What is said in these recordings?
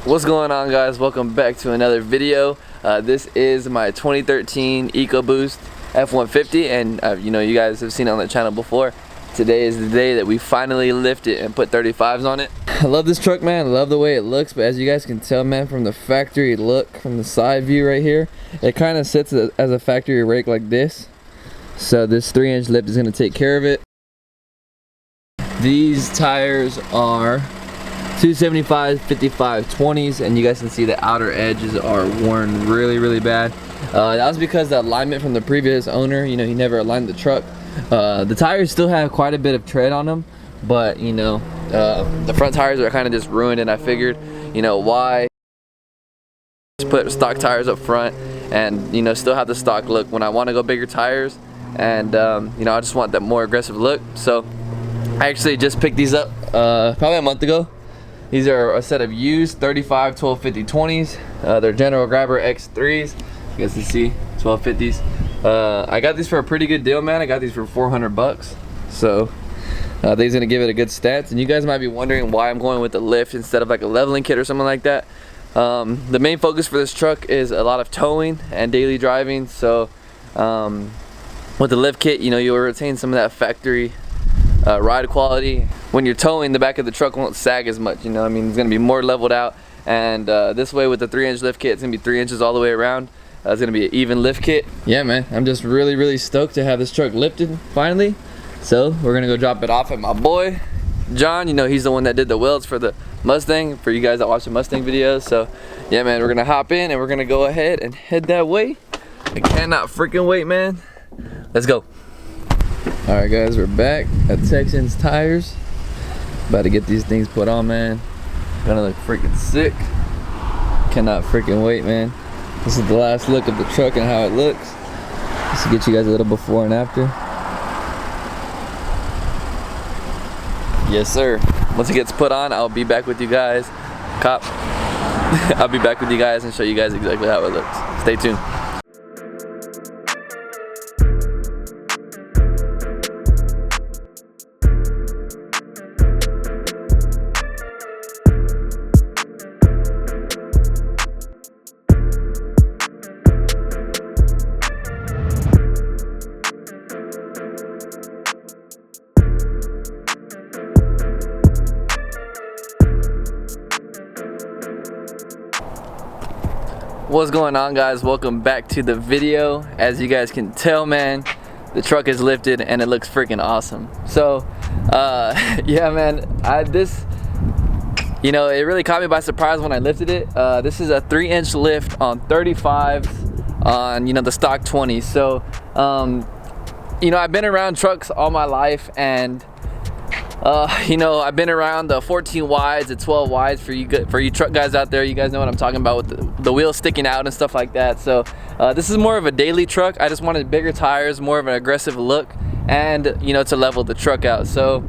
What's going on, guys? Welcome back to another video. This is my 2013 EcoBoost F-150, and you know, you guys have seen it on the channel before. Today is the day that we finally lift it and put 35s on it. I love this truck, man. I love the way it looks, but as you guys can tell, man, from the factory look, from the side view right here, it kind of sits as a factory rake like this. So this 3-inch lift is going to take care of it. These tires are 275, 55, 20s, and you guys can see the outer edges are worn really bad. That was because the alignment from the previous owner, you know, he never aligned the truck. The tires still have quite a bit of tread on them, but you know, the front tires are kind of just ruined, and I figured, you know, why just put stock tires up front and, you know, still have the stock look when I want to go bigger tires, and you know, I just want that more aggressive look. So I actually just picked these up probably a month ago. These are a set of used 35, 12, 50, 20s. They're General Grabber X3s. You guys can see 1250s. I got these for a pretty good deal, man. I got these for 400 bucks. So these gonna give it a good stance. And you guys might be wondering why I'm going with the lift instead of like a leveling kit or something like that. The main focus for this truck is a lot of towing and daily driving. So with the lift kit, you know, you'll retain some of that factory ride quality. When you're towing, the back of the truck won't sag as much, you know. I mean, it's gonna be more leveled out, and this way with the 3-inch lift kit, it's gonna be 3 inches all the way around. It's gonna be an even lift kit. Yeah, man, I'm just really stoked to have this truck lifted finally. So we're gonna go drop it off at my boy John. You know, he's the one that did the welds for the Mustang, for you guys that watch the Mustang videos. So yeah, man, we're gonna hop in and we're gonna go ahead and head that way. I cannot freaking wait, man. Let's go. All right, guys, we're back at Texans tires. About to get these things put on, man. Gonna look freaking sick. Cannot freaking wait, man. This is the last look of the truck and how it looks. Just to get you guys a little before and after. Yes, sir. Once it gets put on, I'll be back with you guys. Cop. I'll be back with you guys and show you guys exactly how it looks. Stay tuned. What's going on, guys? Welcome back to the video. As you guys can tell, man, the truck is lifted and it looks freaking awesome. So yeah, man, you know, it really caught me by surprise when I lifted it. This is a 3-inch lift on 35s on, you know, the stock 20s. So you know, I've been around trucks all my life, and you know, I've been around the 14 wides, the 12 wides. For you truck guys out there, you guys know what I'm talking about, with the wheels sticking out and stuff like that. So this is more of a daily truck. I just wanted bigger tires, more of an aggressive look, and you know, to level the truck out. So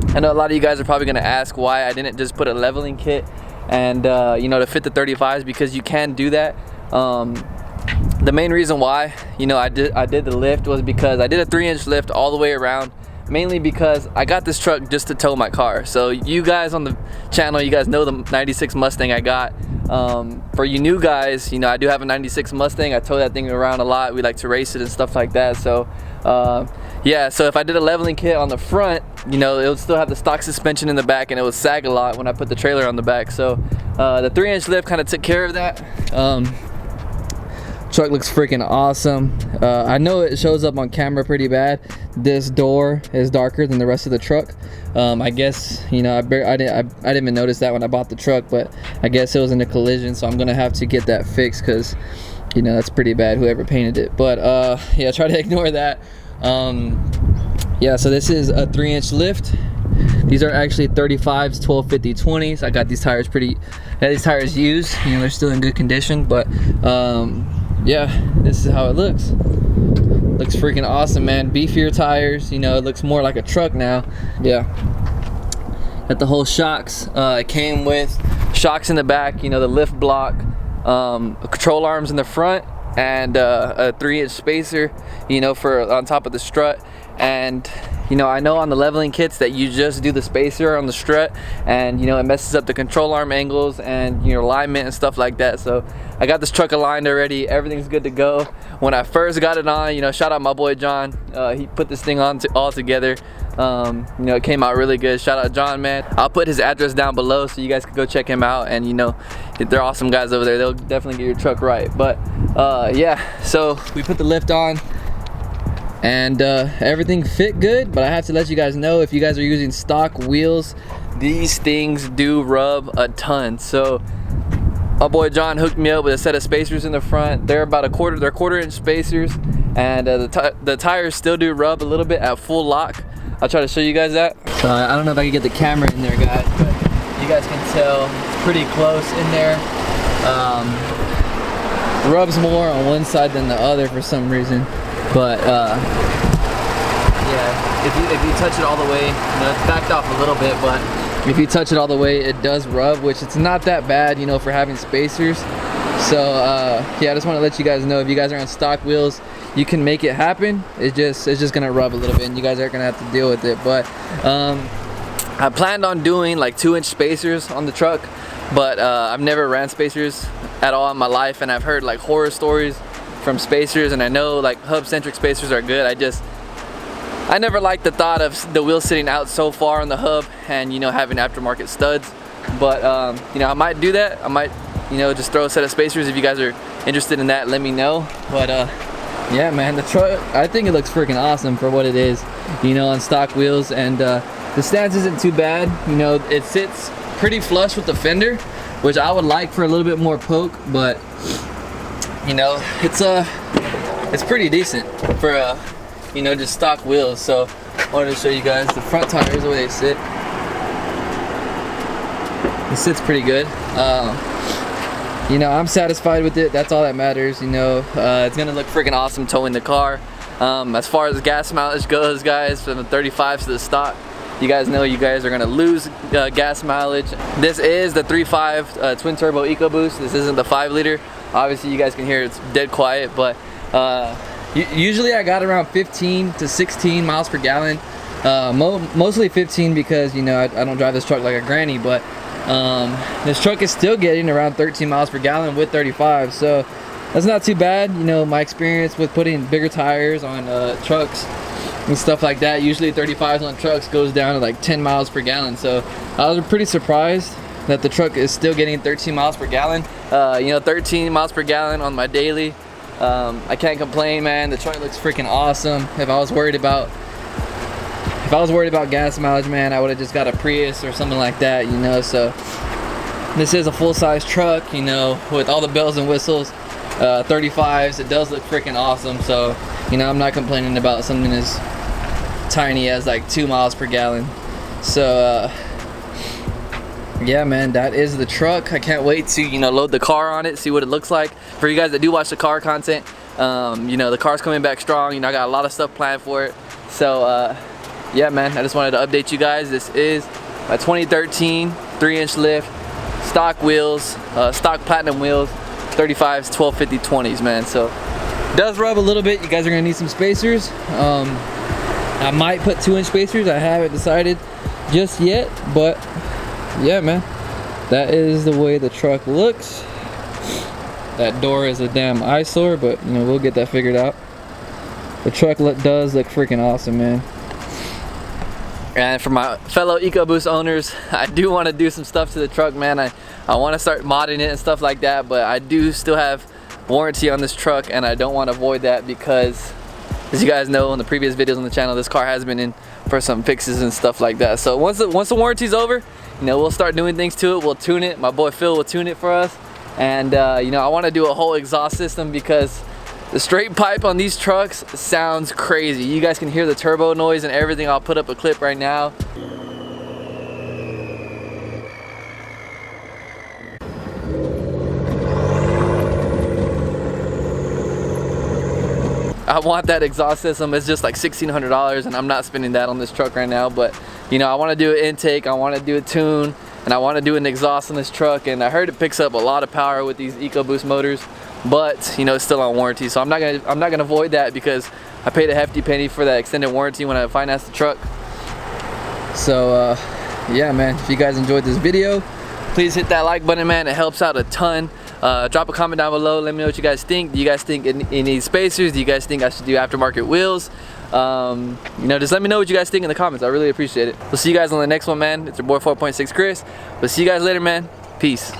I know a lot of you guys are probably going to ask why I didn't just put a leveling kit and you know, to fit the 35s, because you can do that. The main reason why, you know, I did the lift was because I did a 3-inch lift all the way around, mainly because I got this truck just to tow my car. So you guys on the channel, you guys know the 96 Mustang I got. For you new guys, you know, I do have a 96 Mustang. I tow that thing around a lot. We like to race it and stuff like that. So yeah, so if I did a leveling kit on the front, you know, it would still have the stock suspension in the back, and it would sag a lot when I put the trailer on the back. So the 3-inch lift kind of took care of that. Truck looks freaking awesome. I know it shows up on camera pretty bad. This door is darker than the rest of the truck. I guess, you know, I didn't even notice that when I bought the truck, but I guess it was in a collision, so I'm gonna have to get that fixed, because, you know, that's pretty bad, whoever painted it. But yeah, try to ignore that. Yeah, so this is a 3-inch lift. These are actually 35s, 12, 50, 20s. I got these tires these tires used. You know, they're still in good condition, but yeah, this is how it looks. Looks freaking awesome, man. Beefier tires, you know, it looks more like a truck now. Yeah. Got the whole shocks. It came with shocks in the back, you know, the lift block, control arms in the front, and a 3-inch spacer, you know, for on top of the strut. And you know, I know on the leveling kits that you just do the spacer on the strut, and you know, it messes up the control arm angles and your alignment and stuff like that. So I got this truck aligned already, everything's good to go. When I first got it on, you know, shout out my boy John, he put this thing on all together. You know, it came out really good. Shout out John, man. I'll put his address down below so you guys can go check him out, and you know, they're awesome guys over there. They'll definitely get your truck right. But yeah, so we put the lift on and everything fit good, but I have to let you guys know, if you guys are using stock wheels, these things do rub a ton. So my boy John hooked me up with a set of spacers in the front. They're about they're quarter-inch spacers, and the tires still do rub a little bit at full lock. I'll try to show you guys that. So I don't know if I can get the camera in there, guys, but you guys can tell it's pretty close in there. Rubs more on one side than the other for some reason, but yeah, if you touch it all the way, you know, it's backed off a little bit, but if you touch it all the way, it does rub, which it's not that bad, you know, for having spacers. So yeah, I just want to let you guys know, if you guys are on stock wheels, you can make it happen. It's just gonna rub a little bit, and you guys are gonna have to deal with it. But I planned on doing like 2-inch spacers on the truck, but I've never ran spacers at all in my life, and I've heard like horror stories from spacers, and I know like hub-centric spacers are good. I never liked the thought of the wheel sitting out so far on the hub and, you know, having aftermarket studs. But you know, I might do that. I might, you know, just throw a set of spacers. If you guys are interested in that, let me know. But yeah, man, the truck, I think it looks freaking awesome for what it is, you know, on stock wheels. And the stance isn't too bad. You know, it sits pretty flush with the fender, which I would like for a little bit more poke, but you know, it's pretty decent for you know, just stock wheels. So I wanted to show you guys the front tires, the way they sit. It sits pretty good. You know, I'm satisfied with it. That's all that matters. You know, it's gonna look freaking awesome towing the car. As far as gas mileage goes, guys, from the 35s to the stock, you guys know you guys are gonna lose gas mileage. This is the 3.5 twin turbo EcoBoost. This isn't the 5-liter. Obviously, you guys can hear it's dead quiet, but usually I got around 15 to 16 miles per gallon. Mostly 15 because, you know, I don't drive this truck like a granny, but this truck is still getting around 13 miles per gallon with 35, so that's not too bad. You know, my experience with putting bigger tires on trucks and stuff like that, usually 35s on trucks goes down to like 10 miles per gallon, so I was pretty surprised that the truck is still getting 13 miles per gallon. You know, 13 miles per gallon on my daily. I can't complain, man. The truck looks freaking awesome. If I was worried about gas mileage, man, I would have just got a Prius or something like that, you know. So this is a full-size truck, you know, with all the bells and whistles. 35s, it does look freaking awesome. So, you know, I'm not complaining about something as tiny as like 2 miles per gallon. So yeah, man, that is the truck. I can't wait to, you know, load the car on it, see what it looks like. For you guys that do watch the car content, you know, the car's coming back strong. You know, I got a lot of stuff planned for it. So yeah, man, I just wanted to update you guys. This is a 2013 3-inch lift, stock wheels, stock platinum wheels, 35s, 1250 20s, man. So it does rub a little bit. You guys are gonna need some spacers. I might put 2-inch spacers. I haven't decided just yet, but yeah, man, that is the way the truck looks. That door is a damn eyesore, but you know, we'll get that figured out. The truck does look freaking awesome, man. And for my fellow EcoBoost owners, I do want to do some stuff to the truck, man. I want to start modding it and stuff like that, but I do still have warranty on this truck, and I don't want to void that because, as you guys know in the previous videos on the channel, this car has been in for some fixes and stuff like that. So once the warranty's over, you know, we'll start doing things to it. We'll tune it. My boy Phil will tune it for us. And you know, I want to do a whole exhaust system because the straight pipe on these trucks sounds crazy. You guys can hear the turbo noise and everything. I'll put up a clip right now. I want that exhaust system. It's just like $1,600, and I'm not spending that on this truck right now. But you know, I want to do an intake, I want to do a tune, and I want to do an exhaust on this truck. And I heard it picks up a lot of power with these EcoBoost motors, but you know, it's still on warranty, so I'm not gonna void that because I paid a hefty penny for that extended warranty when I financed the truck. So yeah, man, if you guys enjoyed this video, please hit that like button, man. It helps out a ton. Drop a comment down below. Let me know what you guys think. Do you guys think it needs spacers? Do you guys think I should do aftermarket wheels? You know, just let me know what you guys think in the comments. I really appreciate it. We'll see you guys on the next one, man. It's your boy 4.6 Chris. We'll see you guys later, man. Peace.